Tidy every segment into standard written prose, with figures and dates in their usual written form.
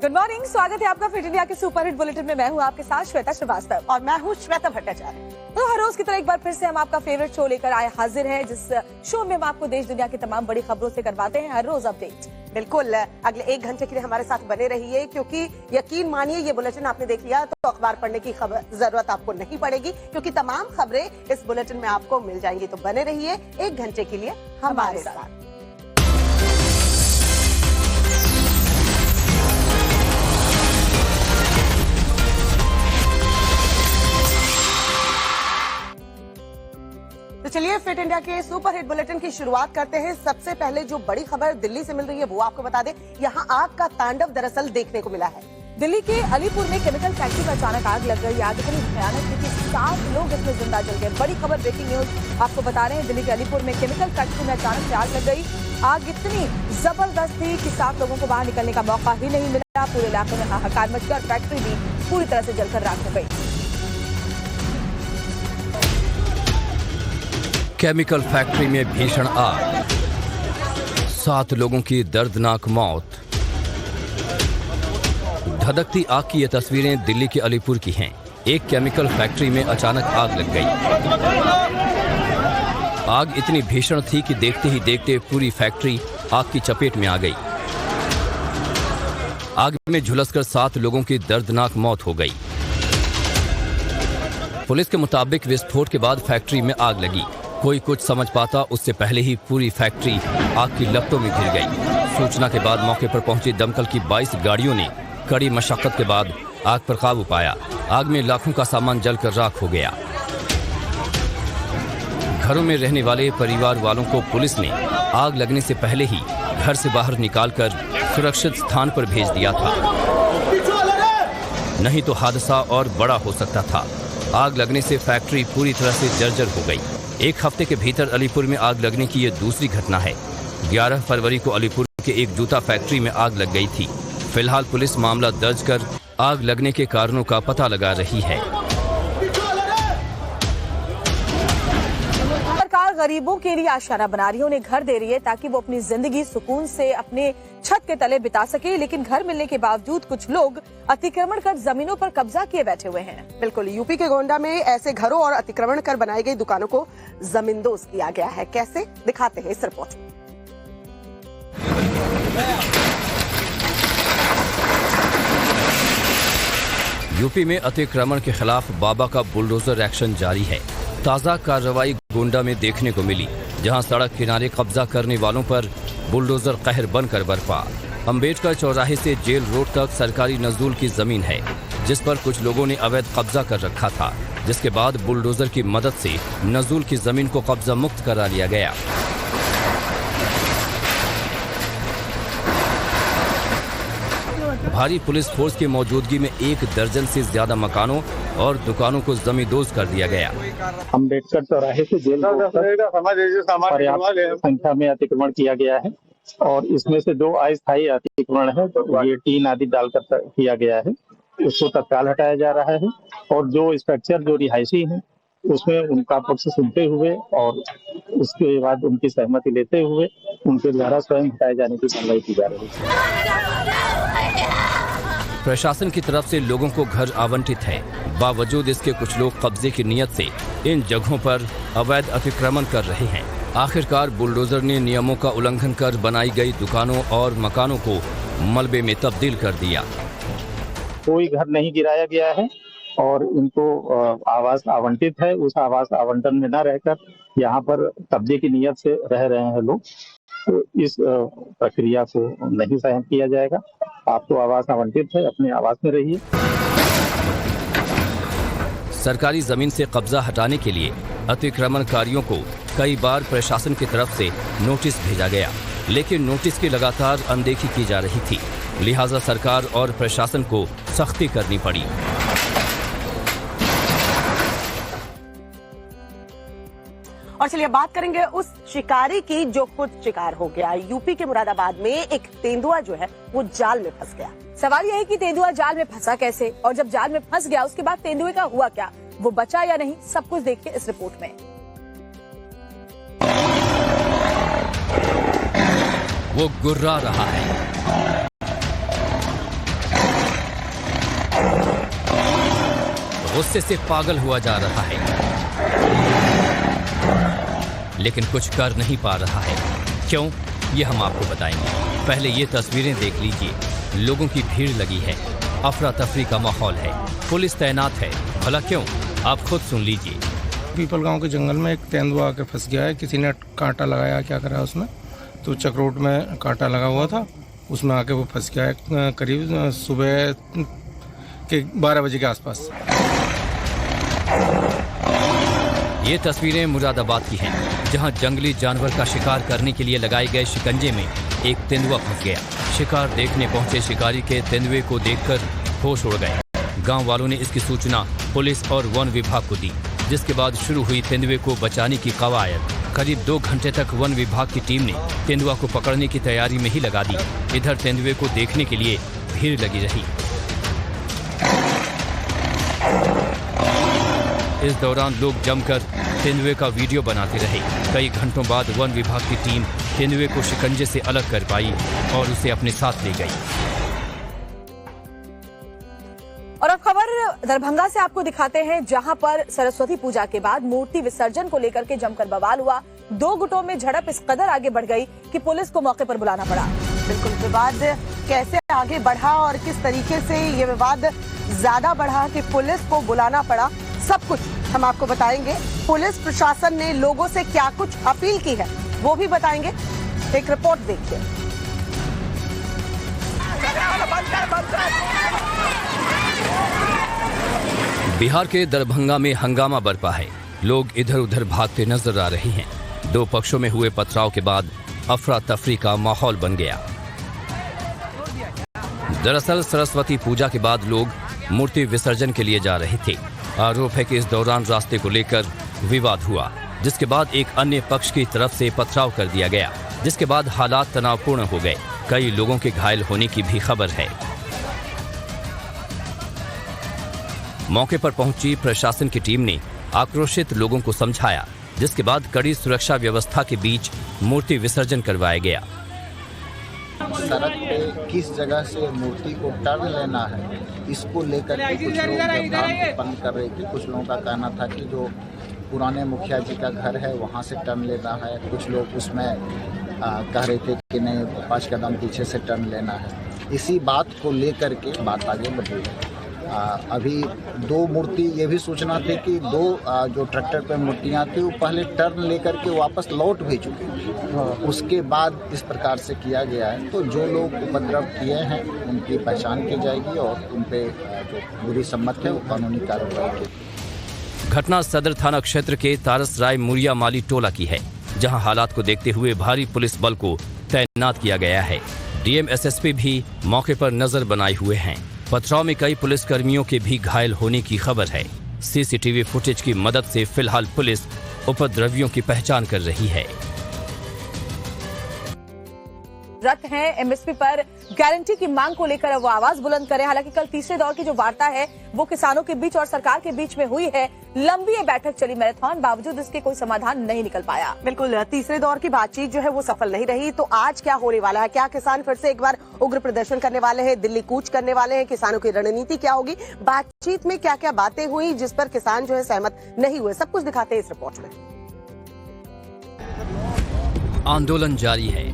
Good morning, स्वागत है आपका फिट इंडिया के सुपर हिट बुलेटिन में। मैं हूं आपके साथ श्वेता श्रीवास्तव और मैं हूं श्वेता भट्टाचार्य। तो हर रोज की तरह एक बार फिर से हम आपका फेवरेट शो लेकर आए हाजिर हैं, जिस शो में हम आपको देश दुनिया की तमाम बड़ी खबरों से करवाते हैं हर रोज अपडेट। बिल्कुल, अगले 1 घंटे के लिए हमारे साथ बने रहिए, क्योंकि यकीन मानिए ये बुलेटिन आपने देख लिया तो अखबार पढ़ने की जरूरत आपको नहीं पड़ेगी, क्योंकि तमाम खबरें इस बुलेटिन में आपको मिल जाएंगी। तो बने रहिए 1 घंटे के लिए हमारे साथ। तो चलिए फिट इंडिया के सुपर हिट बुलेटिन की शुरुआत करते हैं। सबसे पहले जो बड़ी खबर दिल्ली से मिल रही है वो आपको बता दें। यहाँ आग का तांडव दरअसल देखने को मिला है। दिल्ली के अलीपुर में केमिकल फैक्ट्री में अचानक आग लग गई। आग इतनी भयानक थी कि 7 लोग इसमें जिंदा जल गए। बड़ी खबर, ब्रेकिंग न्यूज आपको बता रहे हैं। दिल्ली के अलीपुर में केमिकल फैक्ट्री में अचानक से आग लग गई। आग इतनी जबरदस्त थी कि 7 लोगों को बाहर निकलने का मौका ही नहीं मिला। पूरे इलाके में हाहाकार मच गया और फैक्ट्री भी पूरी तरह से जलकर राख हो गई। केमिकल फैक्ट्री में भीषण आग, 7 लोगों की दर्दनाक मौत। धधकती आग की ये तस्वीरें दिल्ली के अलीपुर की हैं। एक केमिकल फैक्ट्री में अचानक आग लग गई। आग इतनी भीषण थी कि देखते ही देखते पूरी फैक्ट्री आग की चपेट में आ गई। आग में झुलसकर 7 लोगों की दर्दनाक मौत हो गई। पुलिस के मुताबिक विस्फोट के बाद फैक्ट्री में आग लगी। कोई कुछ समझ पाता उससे पहले ही पूरी फैक्ट्री आग की लपटों में घिर गई। सूचना के बाद मौके पर पहुंची दमकल की 22 गाड़ियों ने कड़ी मशक्कत के बाद आग पर काबू पाया। आग में लाखों का सामान जलकर राख हो गया। घरों में रहने वाले परिवार वालों को पुलिस ने आग लगने से पहले ही घर से बाहर निकालकर सुरक्षित स्थान पर भेज दिया था, नहीं तो हादसा और बड़ा हो सकता था। आग लगने से फैक्ट्री पूरी तरह से जर्जर हो गई। 1 हफ्ते के भीतर अलीपुर में आग लगने की ये दूसरी घटना है। 11 फरवरी को अलीपुर के एक जूता फैक्ट्री में आग लग गई थी। फिलहाल पुलिस मामला दर्ज कर आग लगने के कारणों का पता लगा रही है। सरकार गरीबों के लिए आशियाना बना रही है, उन्हें घर दे रही है ताकि वो अपनी जिंदगी सुकून से अपने छत के तले बिता सके। लेकिन घर मिलने के बावजूद कुछ लोग अतिक्रमण कर जमीनों पर कब्जा किए बैठे हुए हैं। बिल्कुल, यूपी के गोंडा में ऐसे घरों और अतिक्रमण कर बनाई गई दुकानों को जमींदोज किया गया है। कैसे, दिखाते हैं इस रिपोर्ट में। यूपी में अतिक्रमण के खिलाफ बाबा का बुलडोजर एक्शन जारी है। ताजा कार्रवाई गोंडा में देखने को मिली, जहां सड़क किनारे कब्जा करने वालों पर बुलडोजर कहर बनकर बरपा। अंबेडकर चौराहे से जेल रोड तक सरकारी नजूल की जमीन है, जिस पर कुछ लोगों ने अवैध कब्जा कर रखा था, जिसके बाद बुलडोजर की मदद से नजूल की जमीन को कब्जा मुक्त करा लिया गया। भारी पुलिस फोर्स की मौजूदगी में 1 दर्जन से ज्यादा मकानों और दुकानों को जमींदोज कर दिया गया। अम्बेडकर चौराहे से जेल पर्याप्त संख्या में अतिक्रमण किया गया है और इसमें से 2 अस्थायी अतिक्रमण है, तो ये टीन आदि डालकर किया गया है। उसको तत्काल हटाया जा रहा है और जो स्ट्रक्चर जो रिहायशी है उसमें उनका पक्ष सुनते हुए और उसके बाद उनकी सहमति लेते हुए उनके द्वारा स्वयं हटाए जाने की कार्रवाई की जा रही है। प्रशासन की तरफ से लोगों को घर आवंटित है, बावजूद इसके कुछ लोग कब्जे की नीयत से इन जगहों पर अवैध अतिक्रमण कर रहे हैं। आखिरकार बुलडोजर ने नियमों का उल्लंघन कर बनाई गई दुकानों और मकानों को मलबे में तब्दील कर दिया। कोई घर नहीं गिराया गया है और इनको आवास आवंटित है। उस आवास आवंटन में न रहकर यहाँ पर कब्जे की नीयत से रह रहे हैं लोग, तो इस प्रक्रिया को नहीं सहन किया जाएगा। आपको आवास आवंटित है, अपने आवास में रहिए। सरकारी जमीन से कब्जा हटाने के लिए अतिक्रमणकारियों को कई बार प्रशासन की तरफ से नोटिस भेजा गया, लेकिन नोटिस की लगातार अनदेखी की जा रही थी। लिहाजा सरकार और प्रशासन को सख्ती करनी पड़ी। और चलिए बात करेंगे उस शिकारी की जो खुद शिकार हो गया। यूपी के मुरादाबाद में एक तेंदुआ जो है वो जाल में फंस गया। सवाल यह है कि तेंदुआ जाल में फंसा कैसे, और जब जाल में फंस गया उसके बाद तेंदुए का हुआ क्या, वो बचा या नहीं, सब कुछ देखिए इस रिपोर्ट में। वो गुर्रा रहा है। गुस्से से पागल हुआ जा रहा है, लेकिन कुछ कर नहीं पा रहा है। क्यों, ये हम आपको बताएंगे। पहले ये तस्वीरें देख लीजिए। लोगों की भीड़ लगी है, अफरा तफरी का माहौल है, पुलिस तैनात है। भला क्यों, आप खुद सुन लीजिए। पीपल गांव के जंगल में एक तेंदुआ आके फंस गया है। किसी ने कांटा लगाया, क्या करा उसमें, तो चक्रोट में कांटा लगा हुआ था, उसमें आके वो फंस गया है। करीब सुबह के 12 बजे के आसपास। ये तस्वीरें मुरादाबाद की हैं, जहां जंगली जानवर का शिकार करने के लिए लगाए गए शिकंजे में एक तेंदुआ फंस गया। शिकार देखने पहुंचे शिकारी के तेंदुए को देखकर होश उड़ गए। गांव वालों ने इसकी सूचना पुलिस और वन विभाग को दी, जिसके बाद शुरू हुई तेंदुए को बचाने की कवायद। करीब 2 घंटे तक वन विभाग की टीम ने तेंदुआ को पकड़ने की तैयारी में ही लगा दी। इधर तेंदुए को देखने के लिए भीड़ लगी रही। इस दौरान लोग जमकर तेंदुए का वीडियो बनाते रहे। कई घंटों बाद वन विभाग की टीम तेंदुए को शिकंजे से अलग कर पाई और उसे अपने साथ ले गई। और अब खबर दरभंगा से आपको दिखाते हैं, जहां पर सरस्वती पूजा के बाद मूर्ति विसर्जन को लेकर के जमकर बवाल हुआ। 2 गुटों में झड़प इस कदर आगे बढ़ गई कि पुलिस को मौके पर बुलाना पड़ा। बिल्कुल, विवाद कैसे आगे बढ़ा और किस तरीके से ये विवाद ज्यादा बढ़ा कि पुलिस को बुलाना पड़ा, सब कुछ हम आपको बताएंगे। पुलिस प्रशासन ने लोगों से क्या कुछ अपील की है वो भी बताएंगे। एक रिपोर्ट देखिए। बिहार के दरभंगा में हंगामा बरपा है। लोग इधर उधर भागते नजर आ रहे हैं। 2 पक्षों में हुए पथराव के बाद अफरा तफरी का माहौल बन गया। दरअसल सरस्वती पूजा के बाद लोग मूर्ति विसर्जन के लिए जा रहे थे। आरोप है कि इस दौरान रास्ते को लेकर विवाद हुआ, जिसके बाद एक अन्य पक्ष की तरफ से पथराव कर दिया गया, जिसके बाद हालात तनावपूर्ण हो गए। कई लोगों के घायल होने की भी खबर है। मौके पर पहुंची प्रशासन की टीम ने आक्रोशित लोगों को समझाया, जिसके बाद कड़ी सुरक्षा व्यवस्था के बीच मूर्ति विसर्जन करवाया गया। सड़क पे किस जगह से मूर्ति को टर्न लेना है, इसको लेकर के कुछ लोग भ्रम उत्पन्न कर रहे थे। कुछ लोगों का कहना था कि जो पुराने मुखिया जी का घर है वहाँ से टर्न लेना है। कुछ लोग उसमें कह रहे थे कि नहीं, 5 कदम पीछे से टर्न लेना है। इसी बात को लेकर के बात आगे बढ़ी है। अभी 2 मूर्ति, ये भी सूचना थी कि 2 जो ट्रैक्टर पे मूर्तियाँ थी वो पहले टर्न लेकर के वापस लौट भी चुके हैं। उसके बाद इस प्रकार से किया गया है। तो जो लोग उपद्रव किए हैं उनकी पहचान की जाएगी और उन पे जो बुरी सम्मत है वो कानूनी कार्रवाई की। घटना सदर थाना क्षेत्र के तारस राय मुरिया माली टोला की है, जहां हालात को देखते हुए भारी पुलिस बल को तैनात किया गया है। डीएम एसएसपी भी मौके पर नजर बनाए हुए हैं। पथराव में कई पुलिसकर्मियों के भी घायल होने की खबर है। सीसीटीवी फुटेज की मदद से फिलहाल पुलिस उपद्रवियों की पहचान कर रही है। रत हैं एमएसपी पर गारंटी की मांग को लेकर वो आवाज बुलंद करें। हालांकि कल तीसरे दौर की जो वार्ता है वो किसानों के बीच और सरकार के बीच में हुई है। लंबी ये बैठक चली मैराथन, बावजूद इसके कोई समाधान नहीं निकल पाया। बिल्कुल, तीसरे दौर की बातचीत जो है वो सफल नहीं रही। तो आज क्या होने वाला है? क्या किसान फिर से एक बार उग्र प्रदर्शन करने वाले हैं, दिल्ली कूच करने वाले हैं? किसानों की रणनीति क्या होगी? बातचीत में क्या क्या बातें हुई जिस पर किसान जो है सहमत नहीं हुए, सब कुछ दिखाते हैं इस रिपोर्ट में। आंदोलन जारी है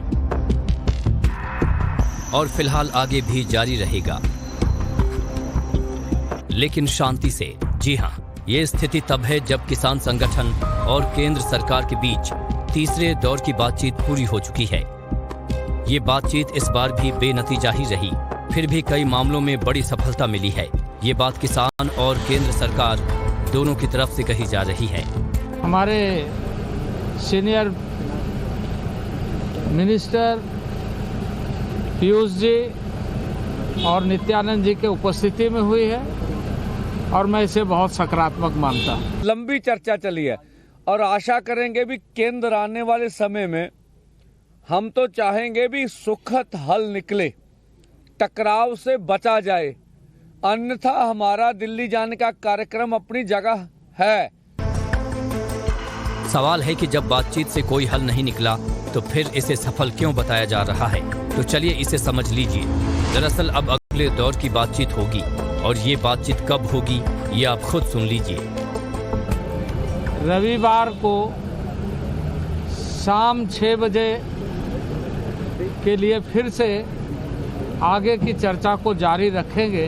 और फिलहाल आगे भी जारी रहेगा, लेकिन शांति से। जी हां, ये स्थिति तब है जब किसान संगठन और केंद्र सरकार के बीच तीसरे दौर की बातचीत पूरी हो चुकी है। ये बातचीत इस बार भी बेनतीजा ही रही, फिर भी कई मामलों में बड़ी सफलता मिली है। ये बात किसान और केंद्र सरकार दोनों की तरफ से कही जा रही है। हमारे सीनियर मिनिस्टर पीयूष जी और नित्यानंद जी के उपस्थिति में हुई है और मैं इसे बहुत सकारात्मक मानता हूँ। लंबी चर्चा चली है और आशा करेंगे भी केंद्र आने वाले समय में हम तो चाहेंगे भी सुखद हल निकले, टकराव से बचा जाए। अन्यथा हमारा दिल्ली जाने का कार्यक्रम अपनी जगह है। सवाल है कि जब बातचीत से कोई हल नहीं निकला तो फिर इसे सफल क्यों बताया जा रहा है? तो चलिए इसे समझ लीजिए। दरअसल अब अगले दौर की बातचीत होगी और ये बातचीत कब होगी ये आप खुद सुन लीजिए। रविवार को शाम 6 बजे के लिए फिर से आगे की चर्चा को जारी रखेंगे।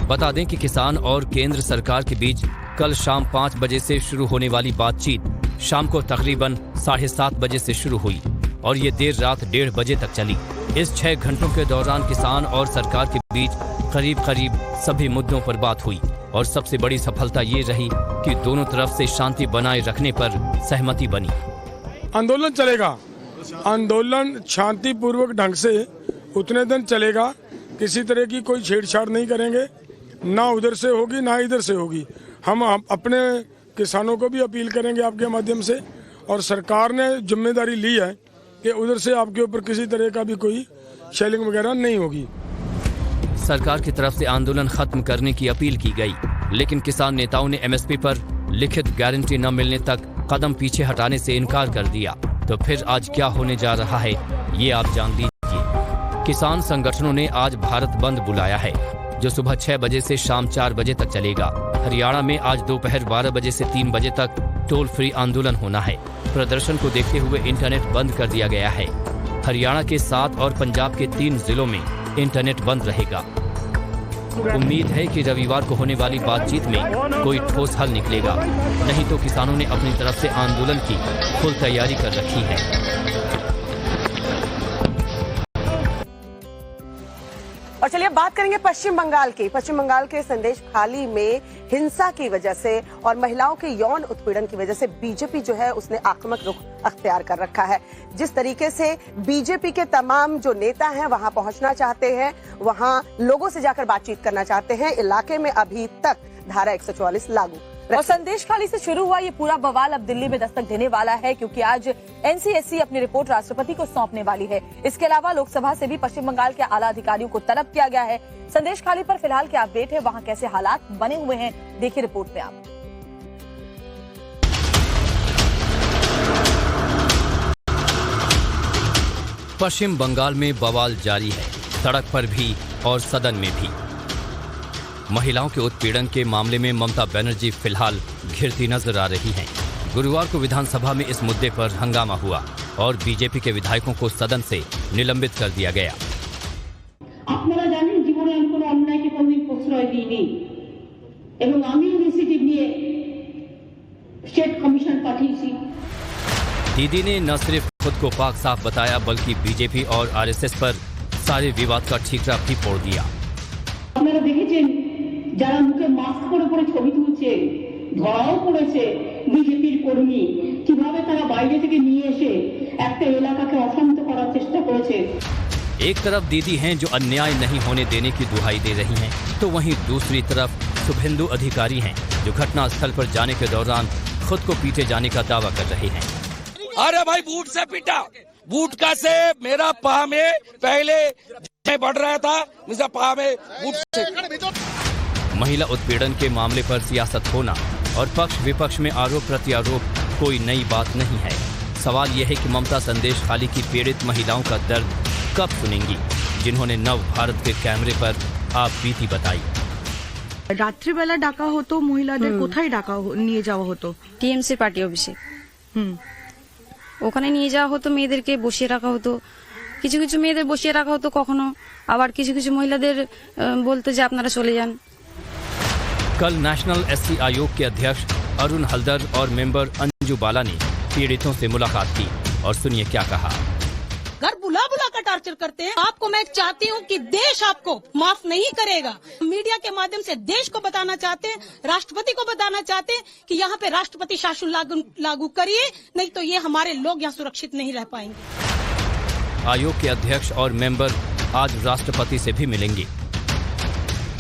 बता दें कि किसान और केंद्र सरकार के बीच कल शाम 5 बजे से शुरू होने वाली बातचीत शाम को तकरीबन 7:30 बजे से शुरू हुई और ये देर रात 1:30 बजे तक चली। इस 6 घंटों के दौरान किसान और सरकार के बीच करीब करीब सभी मुद्दों पर बात हुई और सबसे बड़ी सफलता ये रही कि दोनों तरफ से शांति बनाए रखने पर सहमति बनी। आंदोलन चलेगा, आंदोलन शांतिपूर्वक ढंग से उतने दिन चलेगा, किसी तरह की कोई छेड़छाड़ नहीं करेंगे, ना उधर से होगी ना इधर से होगी। हम अपने किसानों को भी अपील करेंगे आपके माध्यम से, और सरकार ने जिम्मेदारी ली है कि उधर से आपके ऊपर किसी तरह का भी कोई शेलिंग वगैरह नहीं होगी। सरकार की तरफ से आंदोलन खत्म करने की अपील की गई, लेकिन किसान नेताओं ने एमएसपी पर लिखित गारंटी न मिलने तक कदम पीछे हटाने से इनकार कर दिया। तो फिर आज क्या होने जा रहा है ये आप जान लीजिए। किसान संगठनों ने आज भारत बंद बुलाया है, जो सुबह 6 बजे से शाम 4 बजे तक चलेगा। हरियाणा में आज दोपहर 12 बजे से 3 बजे तक टोल फ्री आंदोलन होना है। प्रदर्शन को देखते हुए इंटरनेट बंद कर दिया गया है। हरियाणा के 7 और पंजाब के 3 जिलों में इंटरनेट बंद रहेगा। उम्मीद है कि रविवार को होने वाली बातचीत में कोई ठोस हल निकलेगा, नहीं तो किसानों ने अपनी तरफ से आंदोलन की फुल तैयारी कर रखी है। और चलिए बात करेंगे पश्चिम बंगाल की। पश्चिम बंगाल के संदेश खाली में हिंसा की वजह से और महिलाओं के यौन उत्पीड़न की वजह से बीजेपी जो है उसने आक्रामक रुख अख्तियार कर रखा है। जिस तरीके से बीजेपी के तमाम जो नेता हैं वहां पहुंचना चाहते हैं, वहां लोगों से जाकर बातचीत करना चाहते हैं, इलाके में अभी तक धारा 144 लागू। और संदेश खाली से शुरू हुआ ये पूरा बवाल अब दिल्ली में दस्तक देने वाला है, क्योंकि आज एनसीएससी अपनी रिपोर्ट राष्ट्रपति को सौंपने वाली है। इसके अलावा लोकसभा से भी पश्चिम बंगाल के आला अधिकारियों को तलब किया गया है। संदेश खाली पर फिलहाल क्या अपडेट है, वहां कैसे हालात बने हुए हैं, देखिए रिपोर्ट में आप। पश्चिम बंगाल में बवाल जारी है, सड़क पर भी और सदन में भी। महिलाओं के उत्पीड़न के मामले में ममता बनर्जी फिलहाल घिरती नजर आ रही हैं। गुरुवार को विधानसभा में इस मुद्दे पर हंगामा हुआ और बीजेपी के विधायकों को सदन से निलंबित कर दिया गया। আপনারা জানেন জীবনে আমি কোনো অন্যায়কে কোনোদিন প্রশ্রয় দিইনি এবং আমি ইনিশিয়েটিভ নিয়ে স্টেট কমিশন পাঠিয়েছি। दीदी ने न सिर्फ खुद को पाक साफ बताया, बल्कि बीजेपी और आरएसएस पर सारे विवाद का ठीकरा भी फोड़ दिया। আপনারা দেখেছেন যারা মুখে মাস্ক পরে পরে ছবি তুলছে, ধরাও পড়েছে বিজেপির কর্মী, কিভাবে তারা বাইরে থেকে নিয়ে এসে একটা এলাকাকে অশান্ত করার চেষ্টা করেছে। एक तरफ दीदी हैं जो अन्याय नहीं होने देने की दुहाई दे रही हैं, तो वहीं दूसरी तरफ शुभेंदु अधिकारी हैं जो घटनास्थल पर जाने के दौरान खुद को पीटे जाने का दावा कर रहे हैं। अरे भाई बूट से पीटा, बूट का से मेरा पाँव में पहले बढ़ रहा था, मेरा पाँव में बूट से। महिला उत्पीड़न के मामले पर सियासत होना और पक्ष विपक्ष में आरोप प्रत्यारोप कोई नई बात नहीं है। सवाल यह है कि ममता संदेश खाली की पीड़ित महिलाओं का दर्द कब सुनेंगी, जिन्होंने नव भारत के कैमरे पर आप बीती बताई। রাত্রিবেলা ডাকা হতো, মহিলাদের কোথায় ডাকা নিয়ে যাওয়া হতো? টিএমসি পার্টি অফিসে ওখানে নিয়ে যাওয়া হতো, মেয়েদেরকে বসিয়ে রাখা হতো। কিছু কিছু মেয়েদের বসিয়ে রাখা হতো, কখনো আবার কিছু কিছু মহিলাদের বলতো যে আপনারা চলে যান। कल नेशनल एससी आयोग के अध्यक्ष अरुण हल्दर और मेंबर अंजू बाला ने पीड़ितों से मुलाकात की और सुनिए क्या कहा। घर बुला बुला कर टॉर्चर करते हैं। आपको मैं चाहती हूँ कि देश आपको माफ नहीं करेगा। मीडिया के माध्यम से देश को बताना चाहते हैं, राष्ट्रपति को बताना चाहते हैं कि यहाँ पे राष्ट्रपति शासन लागू करिए, नहीं तो ये हमारे लोग यहाँ सुरक्षित नहीं रह पाएंगे। आयोग के अध्यक्ष और मेंबर आज राष्ट्रपति से भी मिलेंगे।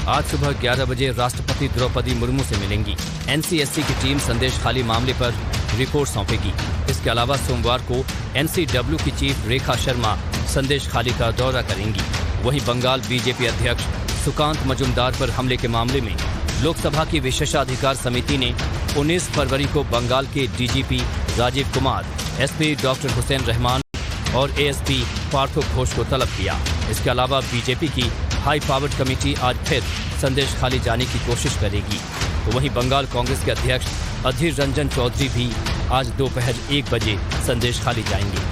आज सुबह 11 बजे राष्ट्रपति द्रौपदी मुर्मू से मिलेंगी। एनसीएससी की टीम संदेश खाली मामले पर रिपोर्ट सौंपेगी। इसके अलावा सोमवार को एनसीडब्ल्यू की चीफ रेखा शर्मा संदेश खाली का दौरा करेंगी। वहीं बंगाल बीजेपी अध्यक्ष सुकांत मजुमदार पर हमले के मामले में लोकसभा की विशेषाधिकार समिति ने 19 फरवरी को बंगाल के DGP Rajeev Kumar, SP doctor Hussain Rahman और एएसपी पार्थो घोष को तलब किया। इसके अलावा बीजेपी की हाई पावर्ड कमेटी आज फिर संदेश खाली जाने की कोशिश करेगी। वहीं बंगाल कांग्रेस के अध्यक्ष अधीर रंजन चौधरी भी आज दोपहर 1 बजे संदेशखाली जाएंगे।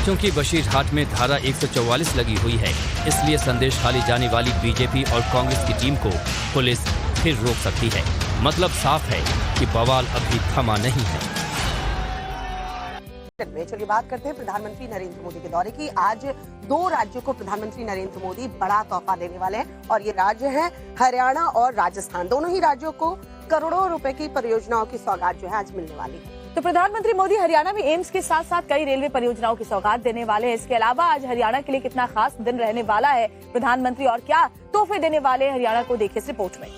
क्योंकि बशीरहाट में धारा 144 लगी हुई है, इसलिए संदेशखाली जाने वाली बीजेपी और कांग्रेस की टीम को पुलिस फिर रोक सकती है। मतलब साफ है कि बवाल अभी थमा नहीं है। चलिए बात करते हैं प्रधानमंत्री नरेंद्र मोदी के दौरे की। आज 2 राज्यों को प्रधानमंत्री नरेंद्र मोदी बड़ा तोहफा देने वाले हैं और ये राज्य हैं हरियाणा और राजस्थान। दोनों ही राज्यों को करोड़ों रुपए की परियोजनाओं की सौगात जो है आज मिलने वाली है। तो प्रधानमंत्री मोदी हरियाणा में एम्स के साथ साथ कई रेलवे परियोजनाओं की सौगात देने वाले हैं। इसके अलावा आज हरियाणा के लिए कितना खास दिन रहने वाला है प्रधानमंत्री और क्या तोहफे देने वाले हरियाणा को, देखिए इस रिपोर्ट में।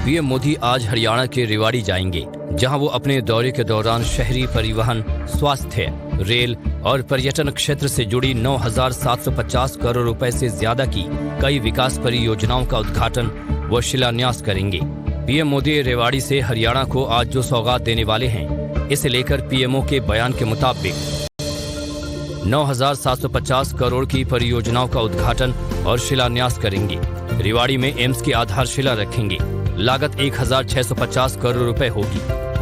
पीएम मोदी आज हरियाणा के रेवाड़ी जाएंगे, जहां वो अपने दौरे के दौरान शहरी परिवहन, स्वास्थ्य, रेल और पर्यटन क्षेत्र से जुड़ी 9,750 करोड़ रुपए से ज्यादा की कई विकास परियोजनाओं का उद्घाटन व शिलान्यास करेंगे। पीएम मोदी रेवाड़ी से हरियाणा को आज जो सौगात देने वाले हैं, इसे लेकर पीएमओ के बयान के मुताबिक 9,750 करोड़ की परियोजनाओं का उद्घाटन और शिलान्यास करेंगे। रेवाड़ी में एम्स की आधारशिला रखेंगे। लागत 1,650 करोड़ रुपए होगी।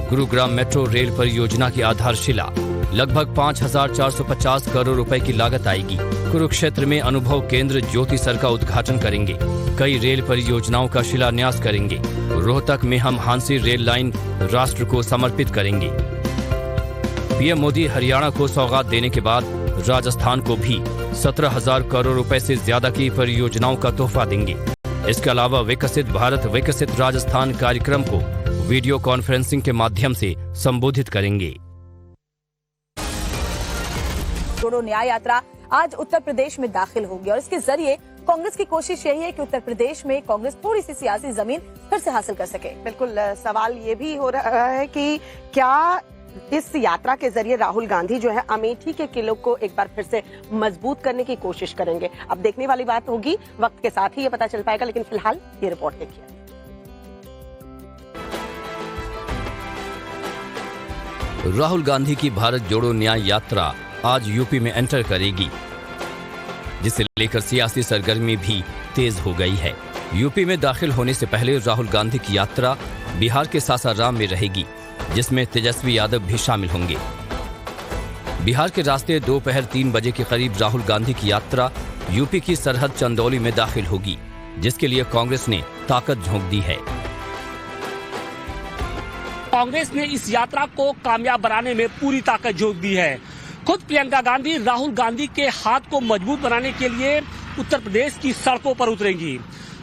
गुरुग्राम मेट्रो रेल परियोजना की आधारशिला लगभग 5,450 करोड़ रुपए की लागत आएगी। कुरुक्षेत्र में अनुभव केंद्र ज्योतिसर का उद्घाटन करेंगे। कई रेल परियोजनाओं का शिलान्यास करेंगे। रोहतक में हम हांसी रेल लाइन राष्ट्र को समर्पित करेंगे। पीएम मोदी हरियाणा को सौगात देने के बाद राजस्थान को भी 17,000 करोड़ रुपए से ज्यादा की परियोजनाओं का तोहफा देंगे। इसके अलावा विकसित भारत विकसित राजस्थान कार्यक्रम को वीडियो कॉन्फ्रेंसिंग के माध्यम से संबोधित करेंगे। जोड़ो न्याय यात्रा आज उत्तर प्रदेश में दाखिल होगी और इसके जरिए कांग्रेस की कोशिश यही है कि उत्तर प्रदेश में कांग्रेस थोड़ी सी सियासी जमीन फिर से हासिल कर सके। बिल्कुल, सवाल ये भी हो रहा है कि क्या इस यात्रा के जरिए राहुल गांधी जो है अमेठी के किले को एक बार फिर से मजबूत करने की कोशिश करेंगे। अब देखने वाली बात होगी, वक्त के साथ ही ये पता चल पाएगा, लेकिन फिलहाल ये रिपोर्ट देखिए। राहुल गांधी की भारत जोड़ो न्याय यात्रा आज यूपी में एंटर करेगी, जिसे लेकर सियासी सरगर्मी भी तेज हो गई है। यूपी में दाखिल होने से पहले राहुल गांधी की यात्रा बिहार के सासाराम में रहेगी, जिसमें तेजस्वी यादव भी शामिल होंगे। बिहार के रास्ते दोपहर 3 बजे के करीब राहुल गांधी की यात्रा यूपी की सरहद चंदौली में दाखिल होगी, जिसके लिए कांग्रेस ने ताकत झोंक दी है। कांग्रेस ने इस यात्रा को कामयाब बनाने में पूरी ताकत झोंक दी है। खुद प्रियंका गांधी राहुल गांधी के हाथ को मजबूत बनाने के लिए उत्तर प्रदेश की सड़कों पर उतरेंगी।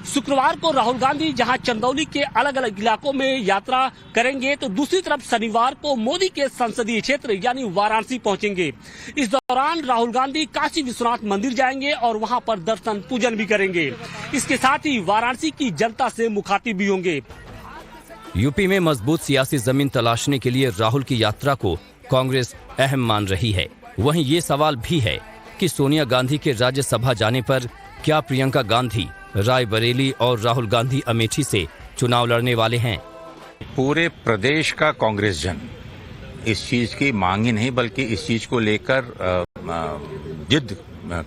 शुक्रवार को राहुल गांधी जहां चंदौली के अलग अलग इलाकों में यात्रा करेंगे, तो दूसरी तरफ शनिवार को मोदी के संसदीय क्षेत्र यानी वाराणसी पहुंचेंगे। इस दौरान राहुल गांधी काशी विश्वनाथ मंदिर जाएंगे और वहां पर दर्शन पूजन भी करेंगे। इसके साथ ही वाराणसी की जनता से मुखातिब भी होंगे। यूपी में मजबूत सियासी जमीन तलाशने के लिए राहुल की यात्रा को कांग्रेस अहम मान रही है। वहीं ये सवाल भी है कि सोनिया गांधी के राज्यसभा जाने पर क्या प्रियंका गांधी रायबरेली और राहुल गांधी अमेठी से चुनाव लड़ने वाले हैं। पूरे प्रदेश का कांग्रेस जन इस चीज की मांग ही नहीं बल्कि इस चीज को लेकर जिद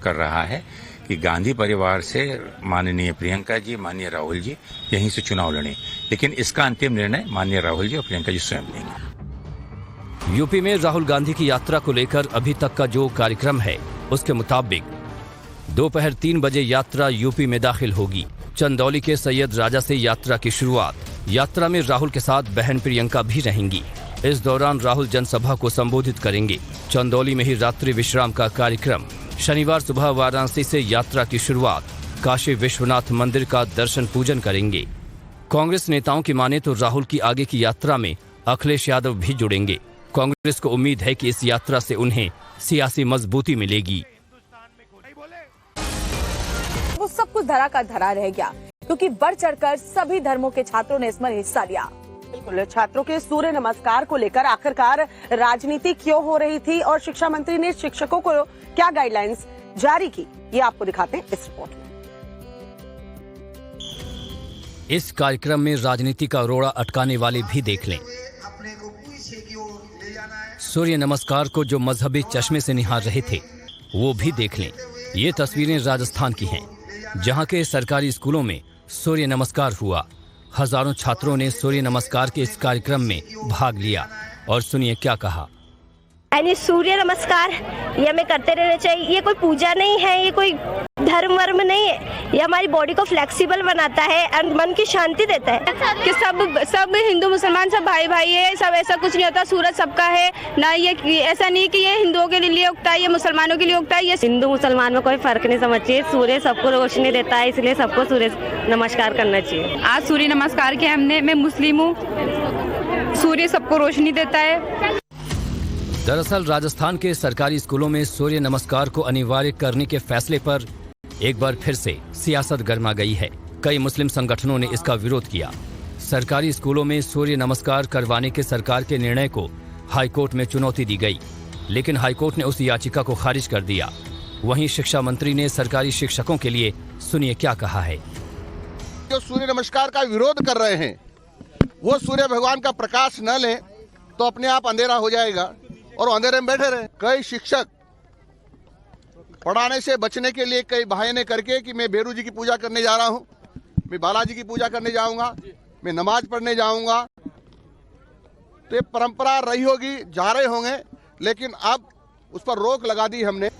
कर रहा है कि गांधी परिवार से माननीय प्रियंका जी, माननीय राहुल जी यहीं से चुनाव लड़ें, लेकिन इसका अंतिम निर्णय माननीय राहुल जी और प्रियंका जी स्वयं लेंगे। यूपी में राहुल गांधी की यात्रा को लेकर अभी तक का जो कार्यक्रम है, उसके मुताबिक दोपहर 3 बजे यात्रा यूपी में दाखिल होगी। चंदौली के सैयद राजा से यात्रा की शुरुआत। यात्रा में राहुल के साथ बहन प्रियंका भी रहेंगी। इस दौरान राहुल जनसभा को संबोधित करेंगे। चंदौली में ही रात्रि विश्राम का कार्यक्रम। शनिवार सुबह वाराणसी से यात्रा की शुरुआत। काशी विश्वनाथ मंदिर का दर्शन पूजन करेंगे। कांग्रेस नेताओं की माने तो राहुल की आगे की यात्रा में अखिलेश यादव भी जुड़ेंगे। कांग्रेस को उम्मीद है कि इस यात्रा से उन्हें सियासी मजबूती मिलेगी। वो सब कुछ धरा का धरा रह गया, क्योंकि बढ़ चढ़कर सभी धर्मों के छात्रों ने इसमें हिस्सा लिया। बिल्कुल, छात्रों के सूर्य नमस्कार को लेकर आखिरकार राजनीति क्यों हो रही थी और शिक्षा मंत्री ने शिक्षकों को क्या गाइडलाइंस जारी की, ये आपको दिखाते हैं इस रिपोर्ट में। इस कार्यक्रम में राजनीति का रोड़ा अटकाने वाले भी देख लें। सूर्य नमस्कार को जो मजहबी चश्मे से निहार रहे थे, वो भी देख लें। ये तस्वीरें राजस्थान की हैं, जहां के सरकारी स्कूलों में सूर्य नमस्कार हुआ। हजारों छात्रों ने सूर्य नमस्कार के इस कार्यक्रम में भाग लिया और सुनिए क्या कहा। यानी सूर्य नमस्कार ये हमें करते रहना चाहिए। ये कोई पूजा नहीं है, ये कोई धर्म वर्म नहीं है, ये हमारी बॉडी को फ्लेक्सिबल बनाता है और मन की शांति देता है कि सब हिंदू मुसलमान सब भाई भाई है, सब ऐसा कुछ नहीं होता। सूरज सबका है ना, ये ऐसा नहीं कि ये हिंदुओं के लिए उगता है, ये मुसलमानों के लिए उगता है। ये हिंदू मुसलमान में कोई फर्क नहीं समझिए, सूर्य सबको रोशनी देता है, इसलिए सबको सूर्य नमस्कार करना चाहिए। आज सूर्य नमस्कार किया हमने। मैं मुस्लिम हूँ, सूर्य सबको रोशनी देता है। दरअसल राजस्थान के सरकारी स्कूलों में सूर्य नमस्कार को अनिवार्य करने के फैसले पर एक बार फिर से सियासत गर्मा गई है। कई मुस्लिम संगठनों ने इसका विरोध किया। सरकारी स्कूलों में सूर्य नमस्कार करवाने के सरकार के निर्णय को हाईकोर्ट में चुनौती दी गई, लेकिन हाईकोर्ट ने उस याचिका को खारिज कर दिया। वहीं शिक्षा मंत्री ने सरकारी शिक्षकों के लिए सुनिए क्या कहा है। जो सूर्य नमस्कार का विरोध कर रहे हैं वो सूर्य भगवान का प्रकाश न लें तो अपने आप अंधेरा हो जाएगा और अंधेरे में बैठे रहे। कई शिक्षक पढ़ाने से बचने के लिए कई बहाने करके कि मैं बेरू जी की पूजा करने जा रहा हूँ, मैं बालाजी की पूजा करने जाऊंगा, मैं नमाज पढ़ने जाऊंगा, तो ये परंपरा रही होगी, जा रहे होंगे, लेकिन अब उस पर रोक लगा दी हमने।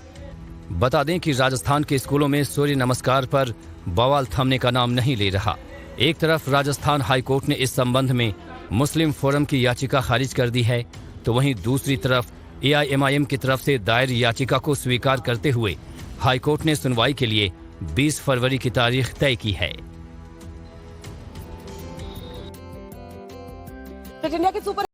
बता दें कि राजस्थान के स्कूलों में सूर्य नमस्कार पर बवाल थमने का नाम नहीं ले रहा। एक तरफ राजस्थान हाईकोर्ट ने इस संबंध में मुस्लिम फोरम की याचिका खारिज कर दी है, तो वहीं दूसरी तरफ AIMIM की तरफ से दायर याचिका को स्वीकार करते हुए हाईकोर्ट ने सुनवाई के लिए 20 फरवरी की तारीख तय की है। इंडिया के सुपर